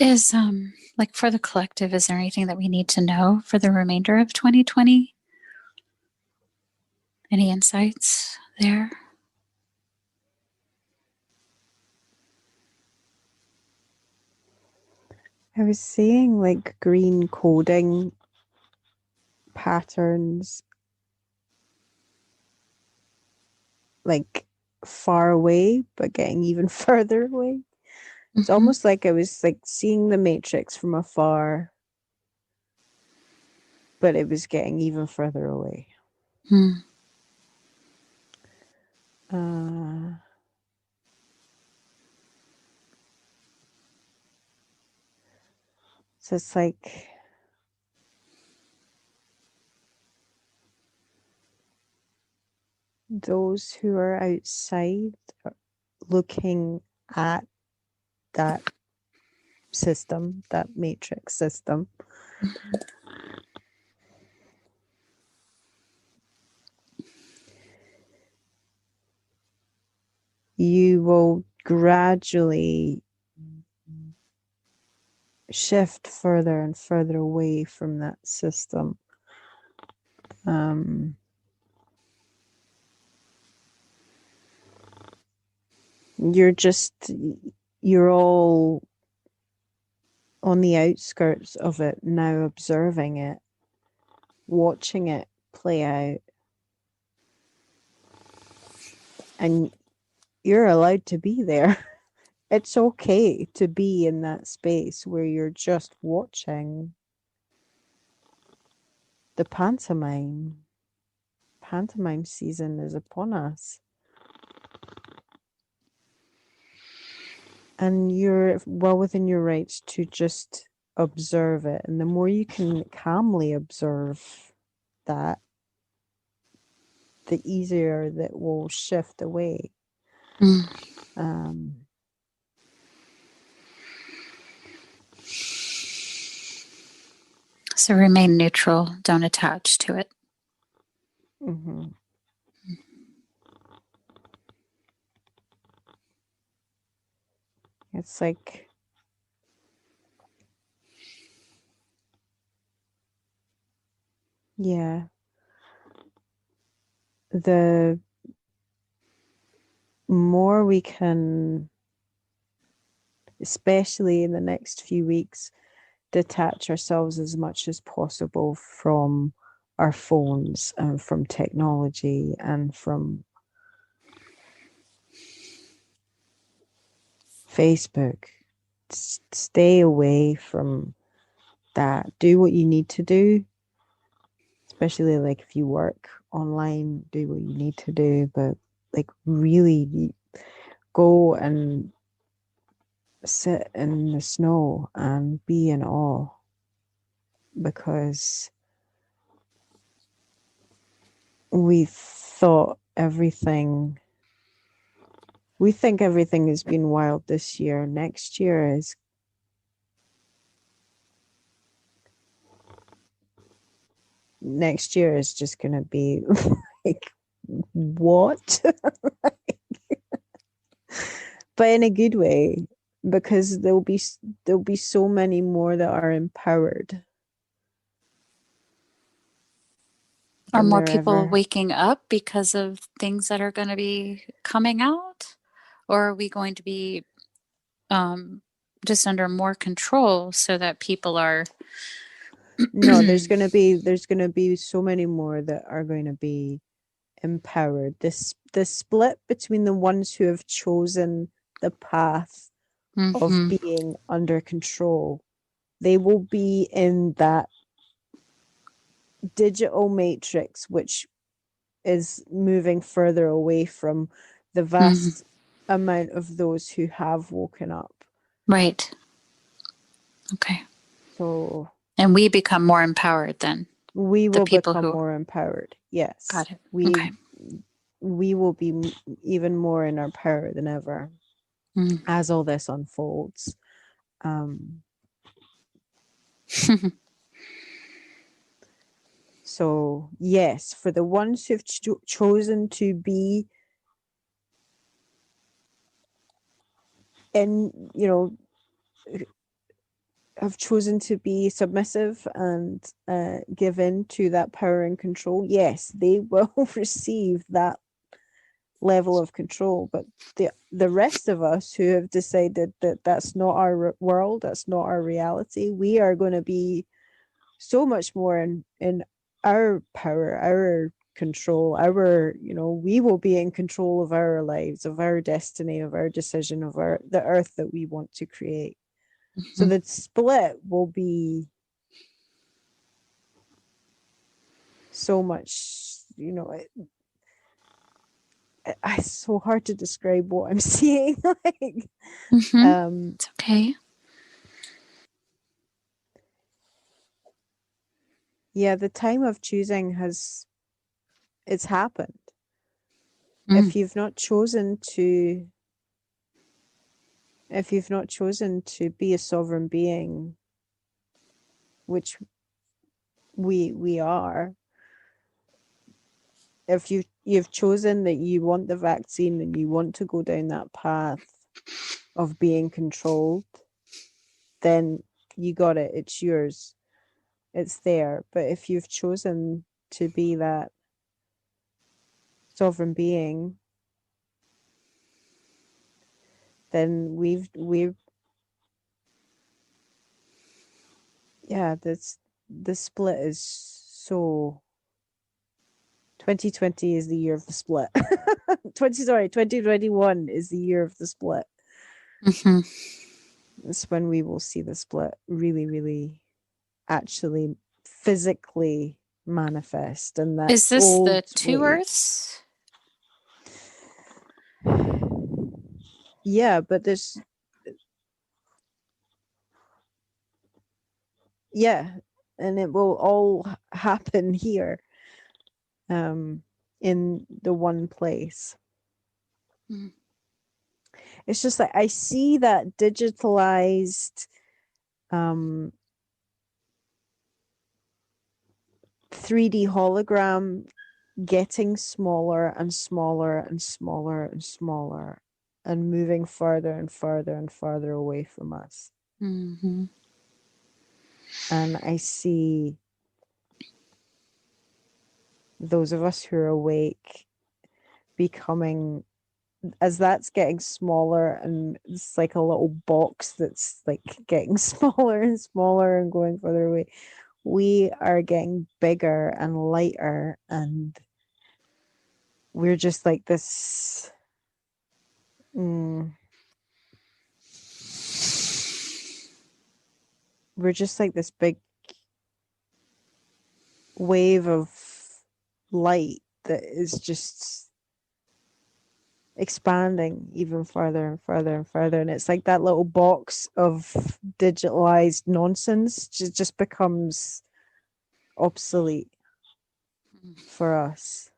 is, like for the collective, is there anything that we need to know for the remainder of 2020? Any insights there? I was seeing like green coding patterns, like far away, but getting even further away. It's almost like I was like seeing the matrix from afar, but it was getting even further away. So it's like those who are outside looking at that system, that matrix system, you will gradually shift further and further away from that system. You're all on the outskirts of it now, observing it, watching it play out. And you're allowed to be there. It's okay to be in that space where you're just watching the pantomime. Pantomime season is upon us. And you're well within your rights to just observe it. And the more you can calmly observe that, the easier that will shift away. So remain neutral, don't attach to it. It's like the more we can, especially in the next few weeks, detach ourselves as much as possible from our phones and from technology and from Facebook. Stay away from that. Do what you need to do, especially like if you work online, do what you need to do, but like really go and sit in the snow and be in awe, because we think everything has been wild this year. Next year is just going to be like, what? But in a good way, because there'll be so many more that are empowered. Are more people waking up because of things that are going to be coming out? Or are we going to be just under more control so that people are... No, there's going to be so many more that are going to be empowered. The split between the ones who have chosen the path of being under control, they will be in that digital matrix, which is moving further away from the vast amount of those who have woken up. Right. Okay. So, and we become more empowered then. We will become more empowered. Yes. Got it. We will be even more in our power than ever as all this unfolds. So yes, for the ones who've chosen to be in, have chosen to be submissive and give in to that power and control, yes, they will receive that level of control. But the rest of us who have decided that that's not our world, that's not our reality, we are going to be so much more in our power, our control, our, we will be in control of our lives, of our destiny, of our decision, of the earth that we want to create. So the split will be so much, it's so hard to describe what I'm seeing. Like, it's okay. Yeah, the time of choosing it's happened. If you've not chosen to be a sovereign being, which we are, if you've chosen that you want the vaccine and you want to go down that path of being controlled, then you got it. It's yours. It's there. But if you've chosen to be that sovereign being, then we've yeah, the split is so 2020 is the year of the split. 2021 is the year of the split. It's when we will see the split really, really actually physically manifest. And that is this the two Earths? Yeah, but there's and it will all happen here, in the one place. It's just like I see that digitalized 3D hologram getting smaller and smaller and smaller and smaller and moving farther and farther and farther away from us. And I see those of us who are awake becoming, as that's getting smaller, and it's like a little box that's like getting smaller and smaller and going further away, we are getting bigger and lighter, and we're just like this we're just like this big wave of light that is just expanding even farther and farther and farther. And it's like that little box of digitalized nonsense just becomes obsolete for us.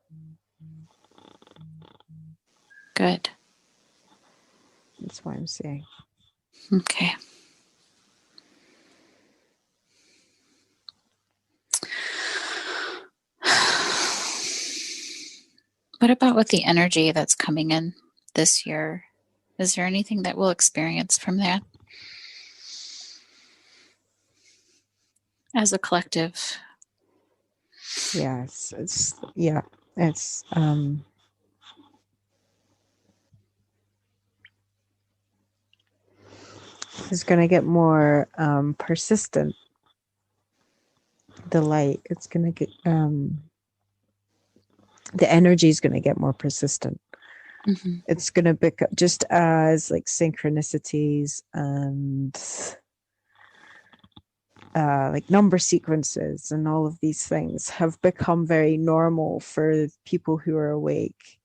Good. That's what I'm saying. Okay. What about with the energy that's coming in this year? Is there anything that we'll experience from that as a collective? Yes, it's going to get more persistent. The light, it's going to get the energy is going to get more persistent. It's going to become, just as like synchronicities and like number sequences and all of these things have become very normal for people who are awake.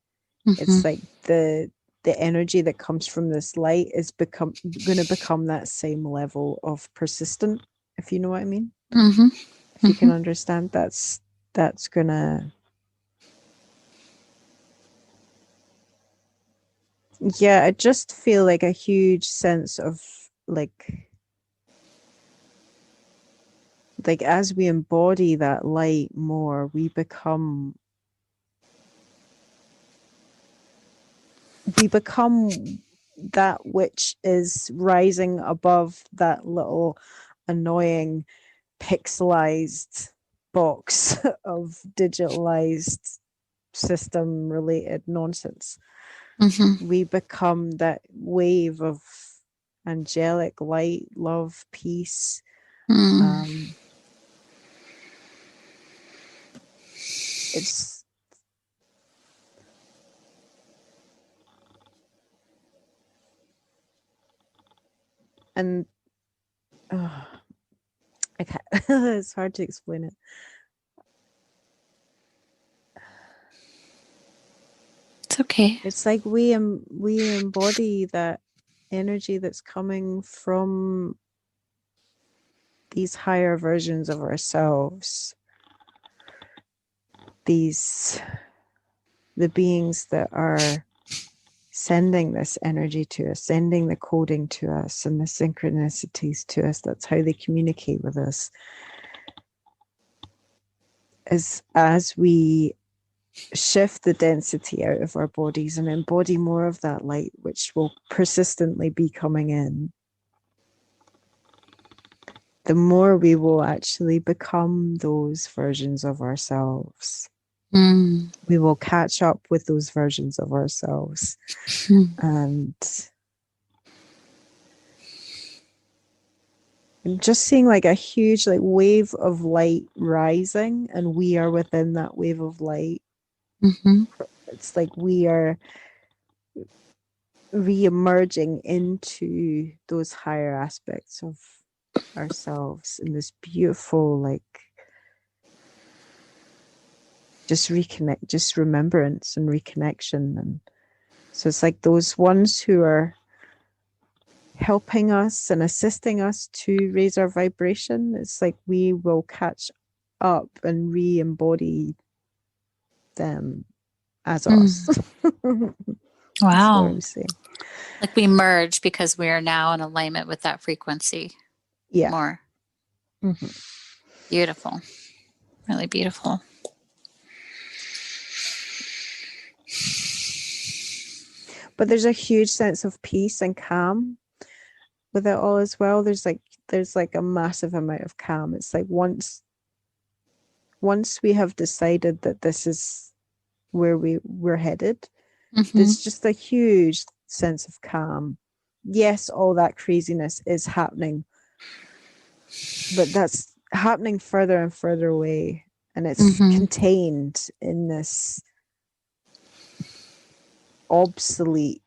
It's like the energy that comes from this light is going to become that same level of persistent, if you know what I mean. If you can understand, that's gonna, yeah, I just feel like a huge sense of like as we embody that light more, we become that which is rising above that little annoying pixelized box of digitalized system related nonsense. We become that wave of angelic light, love, peace. It's and I can't, it's hard to explain it. It's okay. It's like we embody that energy that's coming from these higher versions of ourselves, the beings that are sending this energy to us, sending the coding to us and the synchronicities to us. That's how they communicate with us. As we shift the density out of our bodies and embody more of that light, which will persistently be coming in, the more we will actually become those versions of ourselves. We will catch up with those versions of ourselves. And I'm just seeing like a huge like wave of light rising, and we are within that wave of light. It's like we are re-emerging into those higher aspects of ourselves in this beautiful, like, just reconnect, just remembrance and reconnection. And so it's like those ones who are helping us and assisting us to raise our vibration, it's like we will catch up and re-embody them as us. Wow. Like we merge because we are now in alignment with that frequency. Yeah. More. Beautiful. Really beautiful. But there's a huge sense of peace and calm with it all as well. There's like a massive amount of calm. It's like once we have decided that this is where we're headed, there's just a huge sense of calm. Yes, all that craziness is happening, but that's happening further and further away, and it's contained in this obsolete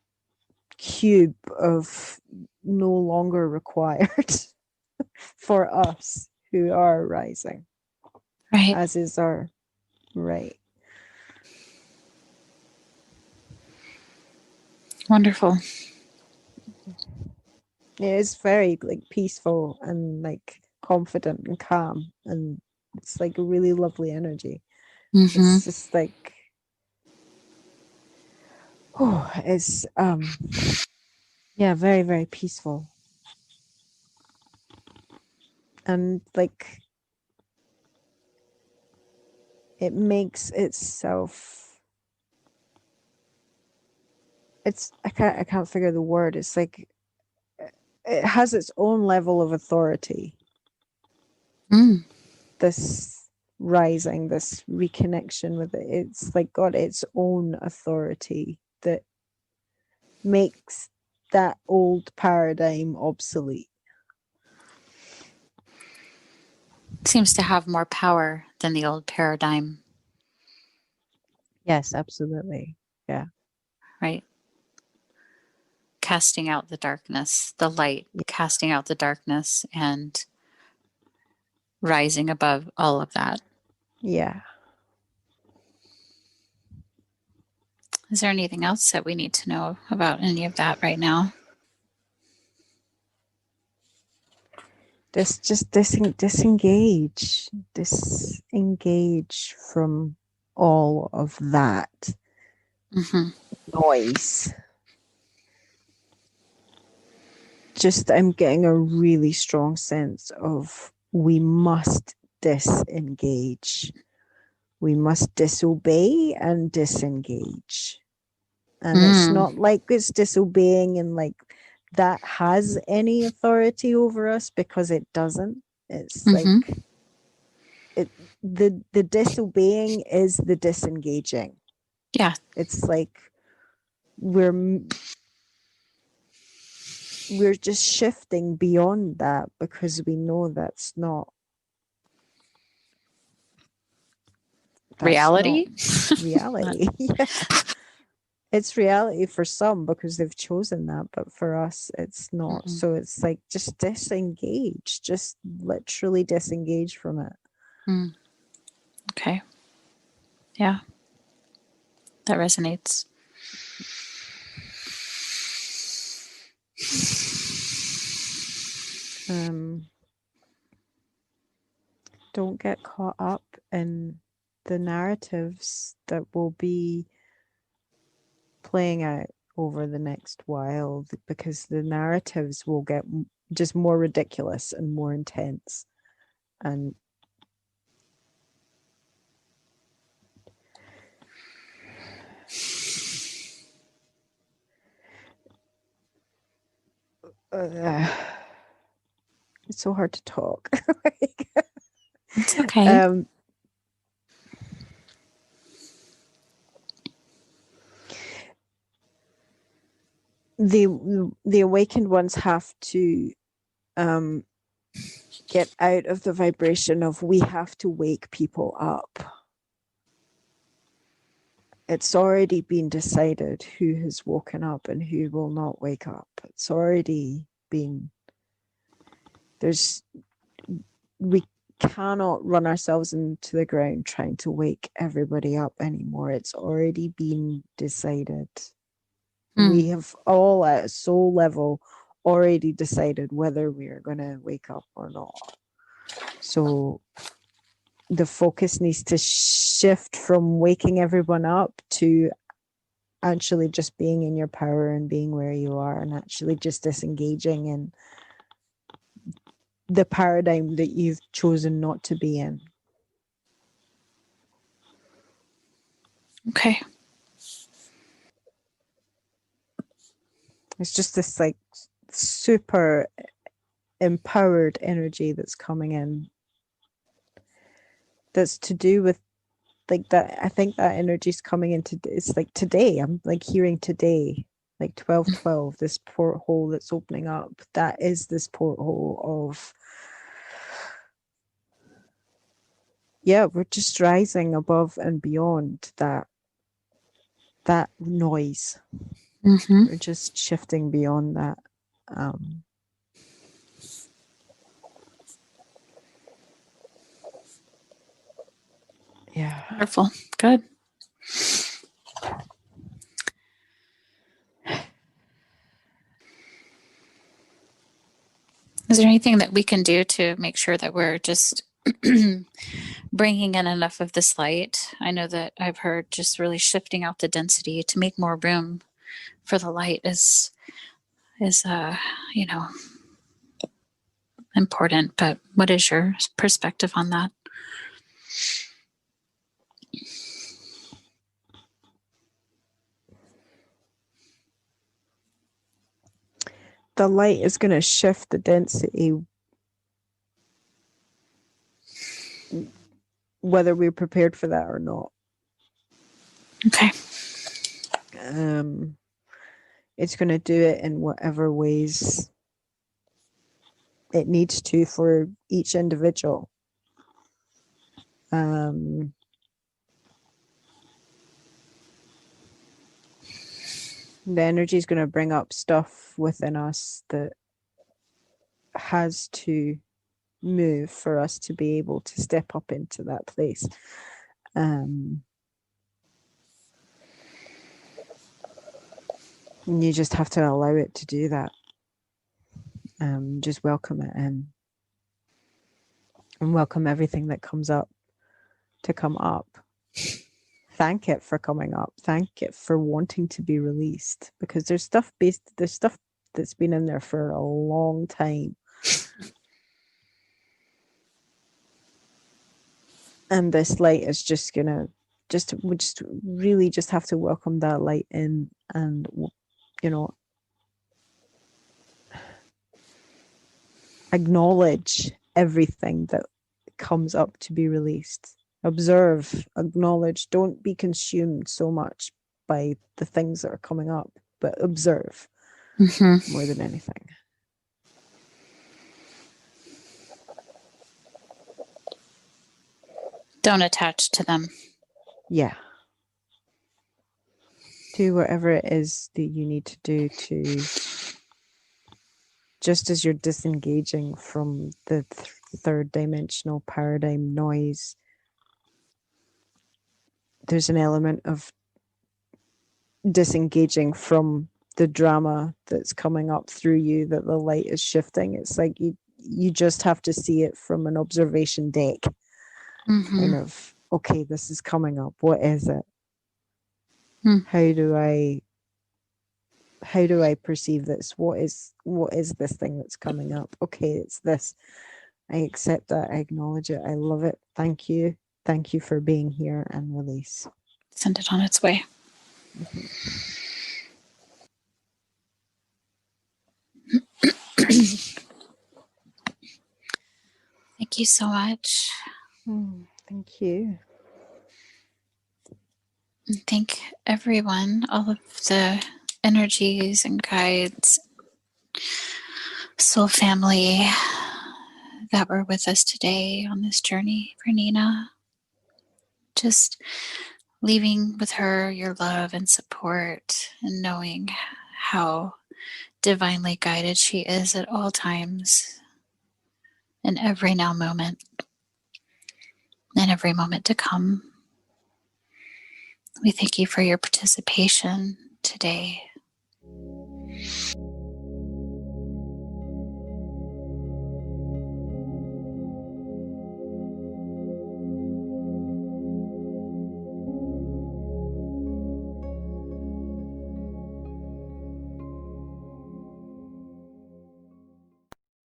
cube of no longer required for us who are rising, right, as is our right. Wonderful. It is very like peaceful and like confident and calm, and it's like a really lovely energy. It's just like, oh, it's yeah, very, very peaceful. And like it makes itself, it's I can't figure the word. It's like it has its own level of authority. This rising, this reconnection with it, it's like got its own authority that makes that old paradigm obsolete. Seems to have more power than the old paradigm. Yes, absolutely. Yeah. Right. Casting out the darkness, the light, casting out the darkness and rising above all of that. Yeah. Is there anything else that we need to know about any of that right now? Just disengage from all of that noise. Just I'm getting a really strong sense of we must disengage. We must disobey and disengage. And it's not like it's disobeying in like that has any authority over us, because it doesn't. It's Mm-hmm. like the disobeying is the disengaging. Yeah. It's like we're just shifting beyond that, because we know that's not Reality. reality. Yeah. It's reality for some because they've chosen that, but for us it's not. Mm-hmm. So it's like, just disengage, just literally disengage from it. Mm. Okay. Yeah. That resonates. Don't get caught up in the narratives that will be playing out over the next while, because the narratives will get just more ridiculous and more intense. And it's so hard to talk. It's okay. The awakened ones have to get out of the vibration of we have to wake people up. It's already been decided who has woken up and who will not wake up. It's already been, we cannot run ourselves into the ground trying to wake everybody up anymore. It's already been decided. We have all at a soul level already decided whether we are going to wake up or not. So the focus needs to shift from waking everyone up to actually just being in your power and being where you are, and actually just disengaging in the paradigm that you've chosen not to be in. Okay. It's just this like super empowered energy that's coming in, that's to do with like that. I think that energy is coming into, it's like today, I'm like hearing today, like 12/12, this porthole that's opening up. That is this porthole of, yeah, we're just rising above and beyond that noise. Mm-hmm. We're just shifting beyond that. Yeah. Wonderful. Good. Is there anything that we can do to make sure that we're just bringing in enough of this light? I know that I've heard just really shifting out the density to make more room for the light is important. But what is your perspective on that? The light is going to shift the density whether we're prepared for that or not. Okay. It's going to do it in whatever ways it needs to for each individual. The energy is going to bring up stuff within us that has to move for us to be able to step up into that place. And you just have to allow it to do that. Just welcome it in, and welcome everything that comes up to come up. Thank it for coming up. Thank it for wanting to be released, because there's stuff that's been in there for a long time. And this light is just gonna we just really just have to welcome that light in, and acknowledge everything that comes up to be released. Observe, acknowledge, don't be consumed so much by the things that are coming up, but observe more than anything. Don't attach to them. Yeah. Do whatever it is that you need to do to, just as you're disengaging from the third dimensional paradigm noise, there's an element of disengaging from the drama that's coming up through you, that the light is shifting. It's like you just have to see it from an observation deck. Kind of, okay, this is coming up. What is it? How do I perceive this? What is this thing that's coming up? Okay, it's this. I accept that. I acknowledge it. I love it. Thank you. Thank you for being here, and release. Send it on its way. Thank you so much. Thank you. And thank everyone, all of the energies and guides, soul family that were with us today on this journey for Nina. Just leaving with her your love and support, and knowing how divinely guided she is at all times, in every now moment, and every moment to come. We thank you for your participation today.